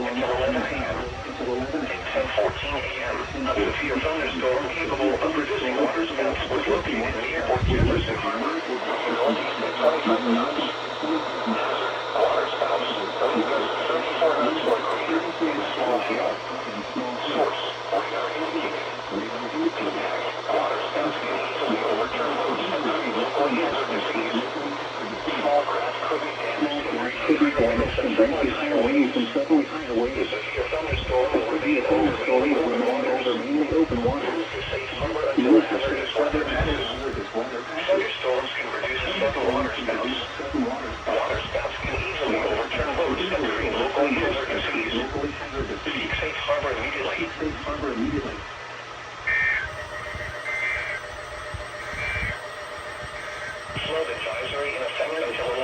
until 11 a.m. At 10:14 a.m., a severe thunderstorm capable of producing waterspouts was located near Port Jefferson Harbor, northeast of 25 knots. Hazard: waterspouts, winds 34 knots or greater, and small hail. Source: radar indicated. Impact: waterspouts can easily overturn loads and create local hazardous seas. Small craft could be damaged and breaking from suddenly higher waves. The severe thunderstorm will remain over mainly open waters. Move to safe harbor until hazardous weather passes. Thunderstorms can produce sudden waterspouts. Waterspouts can easily overturn boats and create local hazardous seas. Seek safe harbor immediately. Flood advisory in effect until